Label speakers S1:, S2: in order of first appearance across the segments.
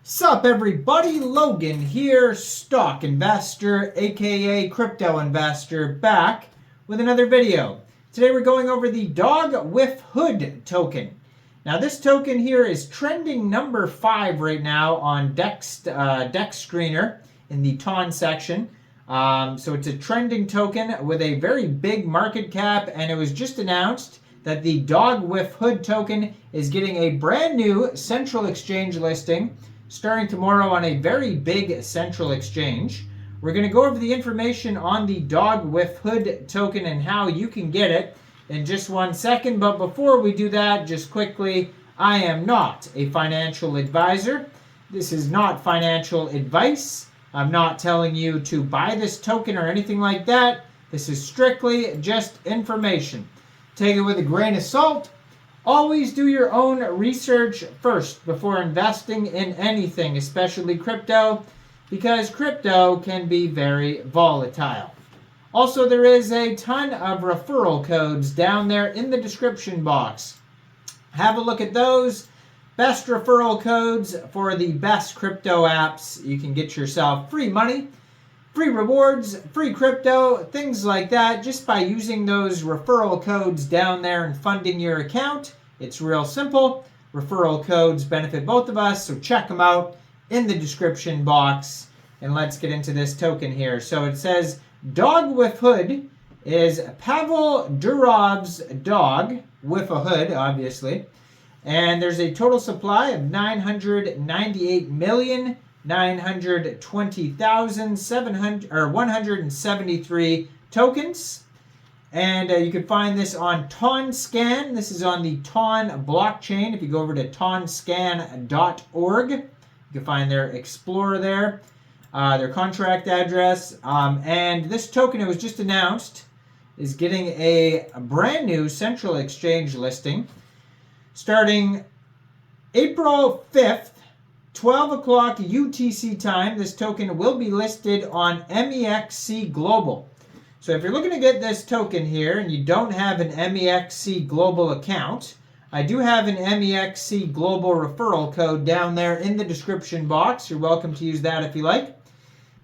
S1: Sup everybody, Logan here, stock investor, aka crypto investor, back with another video. Today we're going over the DogWifHood token. Now this token here is trending number 5 right now on Dex Screener in the TON section. So it's a trending token with a very big market cap, and it was just announced that the DogWifHood token is getting a brand new central exchange listing starting tomorrow on a very big central exchange. We're going to go over the information on the DogWifHood token and how you can get it in just 1 second. But before we do that, just quickly, I am not a financial advisor. This is not financial advice. I'm not telling you to buy this token or anything like that. This is strictly just information. Take it with a grain of salt. Always do your own research first before investing in anything, especially crypto, because crypto can be very volatile. Also, there is a ton of referral codes down there in the description box. Have a look at those. Best referral codes for the best crypto apps. You can get yourself free money, free rewards, free crypto, things like that, just by using those referral codes down there and funding your account. It's real simple. Referral codes benefit both of us, so check them out in the description box. And let's get into this token here. So it says DogWifHood is Pavel Durov's dog, with a hood, obviously. And there's a total supply of 998,920,173 tokens. And you can find this on TONCOIN. This is on the TON blockchain. If you go over to tonscan.org, you can find their Explorer there, their contract address. And this token, it was just announced, is getting a brand new central exchange listing starting April 5th, 12 o'clock UTC time. This token will be listed on MEXC Global. So if you're looking to get this token here and you don't have an MEXC Global account, I do have an MEXC Global referral code down there in the description box. You're welcome to use that if you like.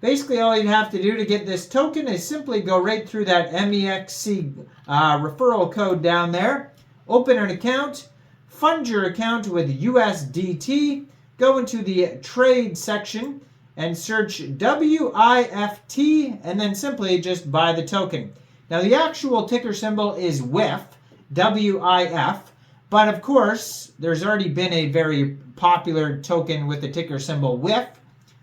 S1: Basically, all you'd have to do to get this token is simply go right through that MEXC referral code down there, open an account, fund your account with USDT, go into the trade section, and search WIFT, and then simply just buy the token. Now, the actual ticker symbol is WIF, W-I-F, but of course, there's already been a very popular token with the ticker symbol WIF.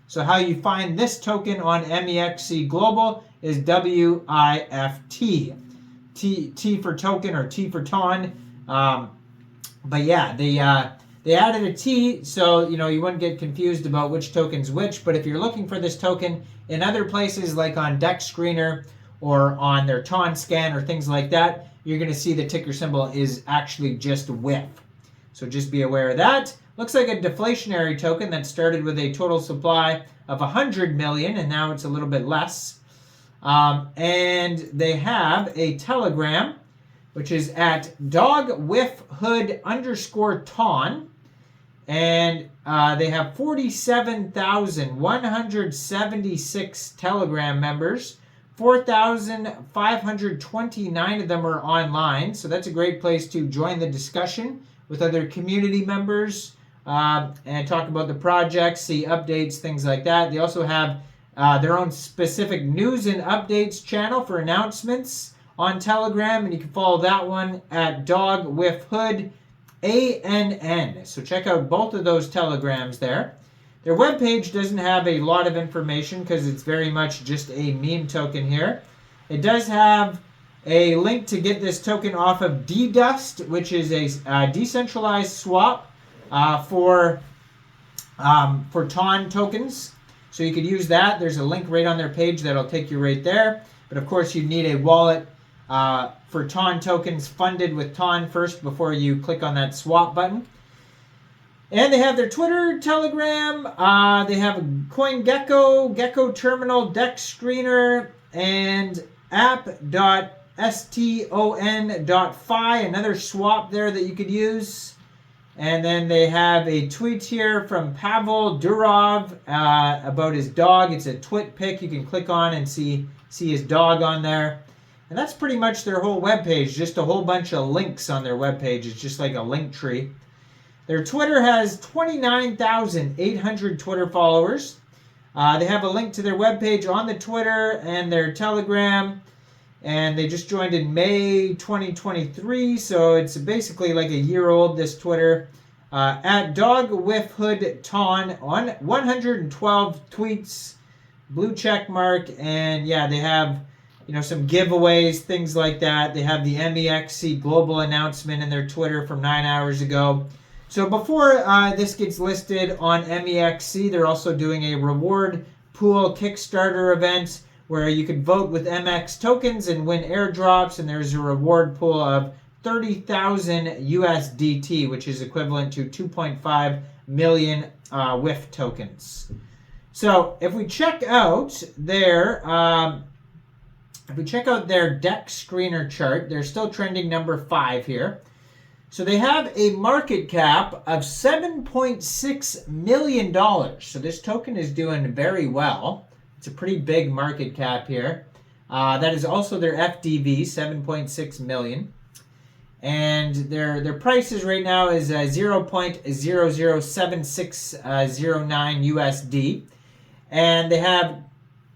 S1: So how you find this token on MEXC Global is WIFT. T for token or T for TON. But yeah, they added a T, so you wouldn't get confused about which token's which. But if you're looking for this token in other places like on Dex Screener or on their TON scan or things like that, you're going to see the ticker symbol is actually just WIF. So just be aware of that. Looks like a deflationary token that started with a total supply of 100 million, and now it's a little bit less. And they have a Telegram, which is at DogWifHood_TON. And they have 47,176 Telegram members. 4,529 of them are online. So that's a great place to join the discussion with other community members and talk about the projects, see updates, things like that. They also have their own specific news and updates channel for announcements on Telegram, and you can follow that one at DogWifHood ANN. So check out both of those Telegrams there. Their webpage doesn't have a lot of information because it's very much just a meme token here. It does have a link to get this token off of DDust, which is a decentralized swap for TON tokens. So you could use that. There's a link right on their page that'll take you right there. But of course, you need a wallet for TON tokens funded with TON first before you click on that swap button. And they have their Twitter, Telegram, they have a CoinGecko, Gecko Terminal, Dex Screener, and app.ston.fi, another swap there that you could use. And then they have a tweet here from Pavel Durov about his dog. It's a twit pic you can click on and see his dog on there. And that's pretty much their whole webpage, just a whole bunch of links on their webpage. It's just like a link tree. Their Twitter has 29,800 Twitter followers. They have a link to their webpage on the Twitter and their Telegram. And they just joined in May 2023, so it's basically like a year old, this Twitter. At DogWifHood Ton on 112 tweets, blue check mark, and yeah, they have some giveaways, things like that. They have the MEXC global announcement in their Twitter from 9 hours ago. So before this gets listed on MEXC, they're also doing a reward pool Kickstarter event where you could vote with MX tokens and win airdrops, and there's a reward pool of 30,000 USDT, which is equivalent to 2.5 million WIF tokens. So if we check out their deck screener chart, they're still trending number 5 here. So they have a market cap of $7.6 million. So this token is doing very well. It's a pretty big market cap here. That is also their FDV, 7.6 million. And their prices right now is 0.007609 USD. And they have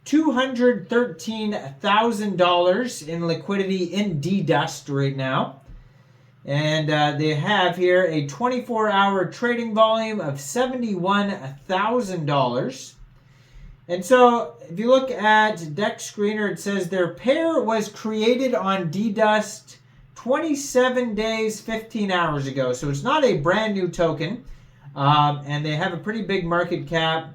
S1: $213,000 in liquidity in D-Dust right now. And they have here a 24-hour trading volume of $71,000. And so if you look at Deck Screener, it says their pair was created on D-Dust 27 days, 15 hours ago. So it's not a brand new token. And they have a pretty big market cap.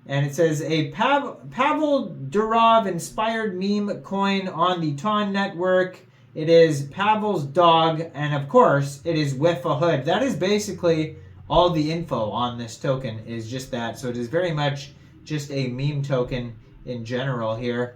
S1: And it says a Pavel Durov inspired meme coin on the TON network. It is Pavel's dog. And of course, it is WifHood. That is basically all the info on this token is just that. So it is very much just a meme token in general here.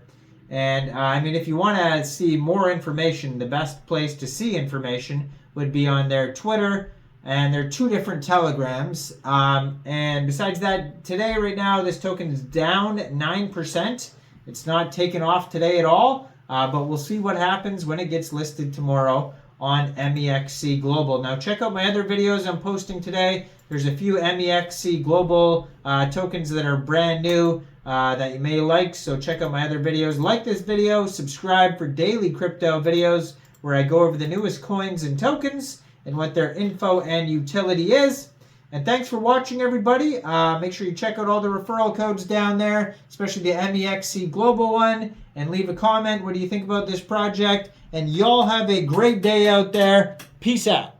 S1: And I mean, if you want to see more information, the best place to see information would be on their Twitter and their 2 different Telegrams. And besides that, today, right now, this token is down 9%. It's not taken off today at all, but we'll see what happens when it gets listed tomorrow on MEXC Global. Now, check out my other videos I'm posting today. There's a few MEXC Global tokens that are brand new that you may like, so check out my other videos. Like this video, subscribe for daily crypto videos where I go over the newest coins and tokens and what their info and utility is. And thanks for watching, everybody. Make sure you check out all the referral codes down there, especially the MEXC Global one, and leave a comment. What do you think about this project? And y'all have a great day out there. Peace out.